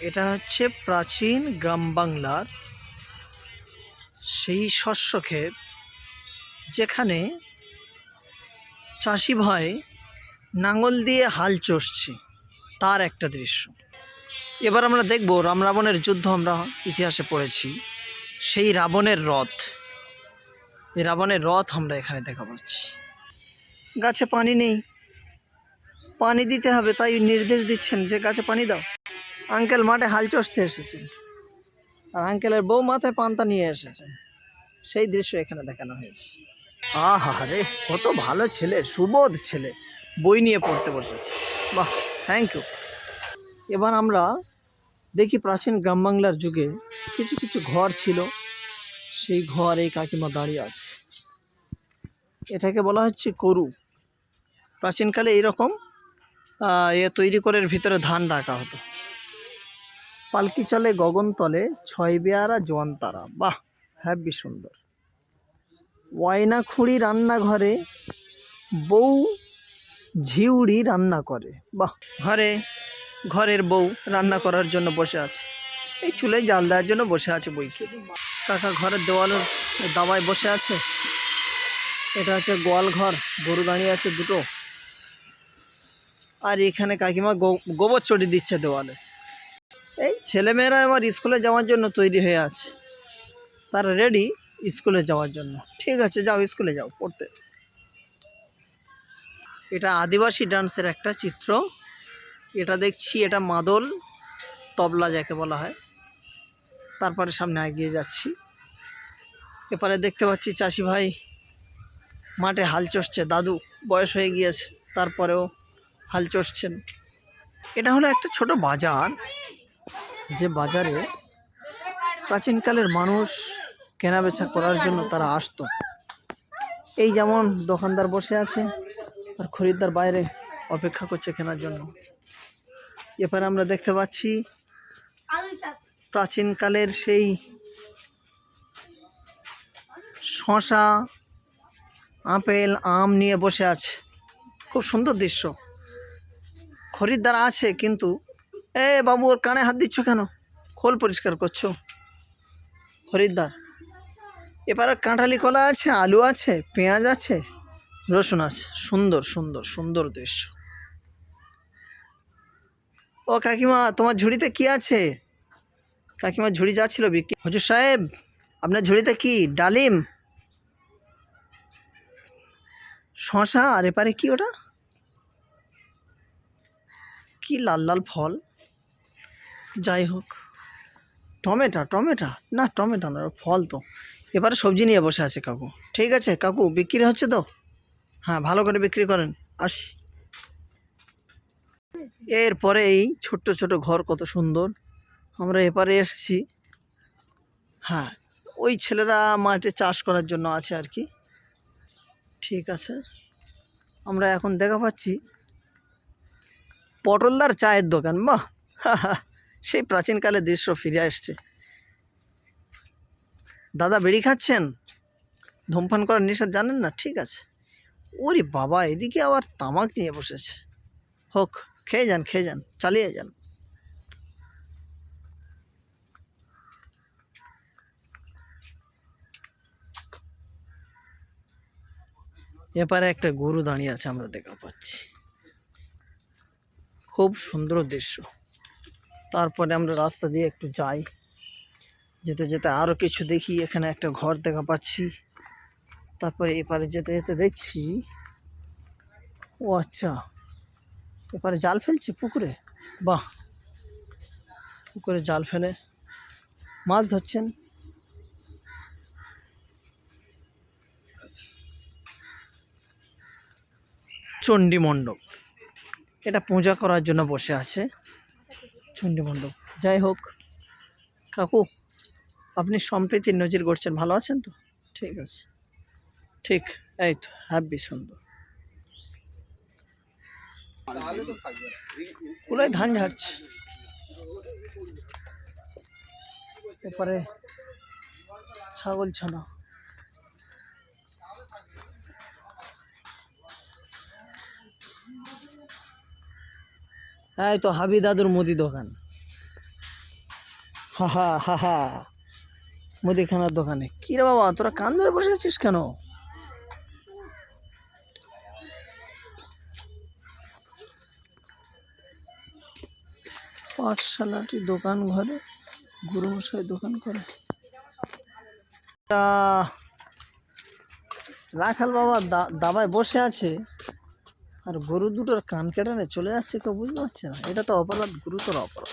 এটা হচ্ছে প্রাচীন গ্রাম বাংলার সেই শস্য ক্ষেত, যেখানে চাষি ভাই নাঙল দিয়ে হাল চষছে, তার একটা দৃশ্য। এবার আমরা দেখব রাম রাবণের যুদ্ধ। আমরা ইতিহাসে পড়েছি, সেই রাবণের রথ। এই রাবণের রথ আমরা এখানে দেখা পাচ্ছি। গাছে পানি নেই, পানি দিতে হবে, তাই নির্দেশ দিচ্ছেন যে গাছে পানি দাও। আঙ্কেল মাঠে হাল চষতে এসেছেন, আর আঙ্কেলের বউ মাথায় পান্তা নিয়ে এসেছেন। সেই দৃশ্য এখানে দেখানো হয়েছে। আহা রে, কত ভালো ছেলে, সুবোধ ছেলে, বই নিয়ে পড়তে বসেছে। বাহ, থ্যাংক ইউ। এবার আমরা দেখি প্রাচীন গ্রাম বাংলার যুগে কিছু কিছু ঘর ছিল, সেই ঘর এই কাকিমা দাঁড়িয়ে আছে। এটাকে বলা হচ্ছে করু। প্রাচীনকালে এইরকম তৈরি করে ভিতরে ধান রাখা হতো। পালকি চলে গগন তলে, ছয় বেয়ারা জোয়ান তারা। বাহ, হ্যাভি সুন্দর। ওয়াইনা খুঁড়ি রান্নাঘরে, বউ ঝিউড়ি রান্না করে। বাহ, ঘরের বউ রান্না করার জন্য বসে আছে, এই চুলে জাল দেওয়ার জন্য বসে আছে বইকে। কাকা ঘরের দেওয়ালের দাওয়ায় বসে আছে। এটা হচ্ছে গোয়াল ঘর, গরু দাঁড়িয়ে আছে দুটো। আর এখানে কাকিমা গোবর চটি দিচ্ছে দেওয়ালে। এই ছেলেমেয়েরা আমার স্কুলে যাওয়ার জন্য তৈরি হয়ে আছে, তারা রেডি স্কুলে যাওয়ার জন্য। ঠিক আছে, যাও স্কুলে যাও পড়তে। এটা আদিবাসী ডান্সের একটা চিত্র। এটা দেখছি, এটা মাদল তবলা যাকে বলা হয়। তারপরে সামনে এগিয়ে যাচ্ছি। এপারে দেখতে পাচ্ছি চাষি ভাই মাঠে হাল চষছে। দাদু বয়স হয়ে গিয়েছে, তারপরেও হাল চষছেন। এটা হলো একটা ছোট বাজার, যে বাজারে প্রাচীনকালের মানুষ কেনাবেচা করার জন্য তারা আসতো। এই যেমন দোকানদার বসে আছে, আর খরিদ্দার বাইরে অপেক্ষা করছে কেনার জন্য। এরপরে আমরা দেখতে পাচ্ছি প্রাচীনকালের সেই শশা, আপেল, আম নিয়ে বসে আছে। খুব সুন্দর দৃশ্য। খরিদ্দার আছে, কিন্তু বাবু, ওর কানে হাত দিচ্ছ কেন? খোল পরিষ্কার করছো। খরিদ্দার। এবারে কাঁঠালি কলা আছে, আলু আছে, পেঁয়াজ আছে, রসুন আছে। সুন্দর সুন্দর সুন্দর দৃশ্য। ও কাকিমা, তোমার ঝুড়িতে কি আছে? কাকিমার ঝুড়ি যাচ্ছিল বিক্রি। হুজুর সাহেব, আপনার ঝুড়িতে কি? ডালিম, শশা, আর এপারে কি ওটা? কি লাল লাল ফল? যাই হোক, টমেটো না, টমেটো না, ফল তো। এবারে সবজি নিয়ে বসে আছে কাকু। ঠিক আছে কাকু, বিক্রি হচ্ছে তো? হ্যাঁ, ভালো করে বিক্রি করেন, আসি। এরপরে এই ছোট্ট ছোট ঘর, কত সুন্দর। আমরা এপারে এসেছি। হ্যাঁ, ওই ছেলেরা মাঠে চাষ করার জন্য আছে আর কি। ঠিক আছে, আমরা এখন দেখা পাচ্ছি পটলদার চায়ের দোকান। বাহ, সেই প্রাচীনকালের দৃশ্য ফিরে আসছে। দাদা বিড়ি খাচ্ছেন? ধূমপান করার নেশা জানেন না? ঠিক আছে। ওরে বাবা, এদিকে আবার তামাক নিয়ে বসেছে। হোক, খেয়ে যান, চালিয়ে যান। এপারে একটা গরু দাঁড়িয়ে আছে, আমরা দেখা পাচ্ছি। খুব সুন্দর দৃশ্য। তারপরে আমরা রাস্তা দিয়ে একটু যাই, যেতে যেতে আরও কিছু দেখি। এখানে একটা ঘর দেখা পাচ্ছি। তারপরে এপারে যেতে যেতে দেখছি, ও আচ্ছা, এপারে জাল ফেলছে পুকুরে। বাহ, পুকুরে জাল ফেলে মাছ ধরছেন। চণ্ডী মণ্ডপ, এটা পূজা করার জন্য বসে আছে চণ্ডী মণ্ডপ। যাই হোক কাকু, আপনি সম্প্রীতির নজির গড়ছেন, ভালো আছেন তো? ঠিক আছে, ঠিক, এই তো হ্যাভি সুন্দর। কুলায় ধান ঝাড়ছে। এরপরে ছাগল ছানা। এই তো হাবি দাদুর মুদি দোকান। হা হা হা হা মুদিখানার দোকানে। কি রে বাবা, তোরা কান ধরে বসে আছিস কেন? পাঠশালাটি দোকান ঘরে, গুরুমশাই দোকান করে। রাখাল বাবা দাবায় বসে আছে, আর গরু দুটোর কান কেটে চলে যাচ্ছে, কেউ বুঝতে পারছে না। এটা তো অপরাধ, গুরুতর অপরাধ।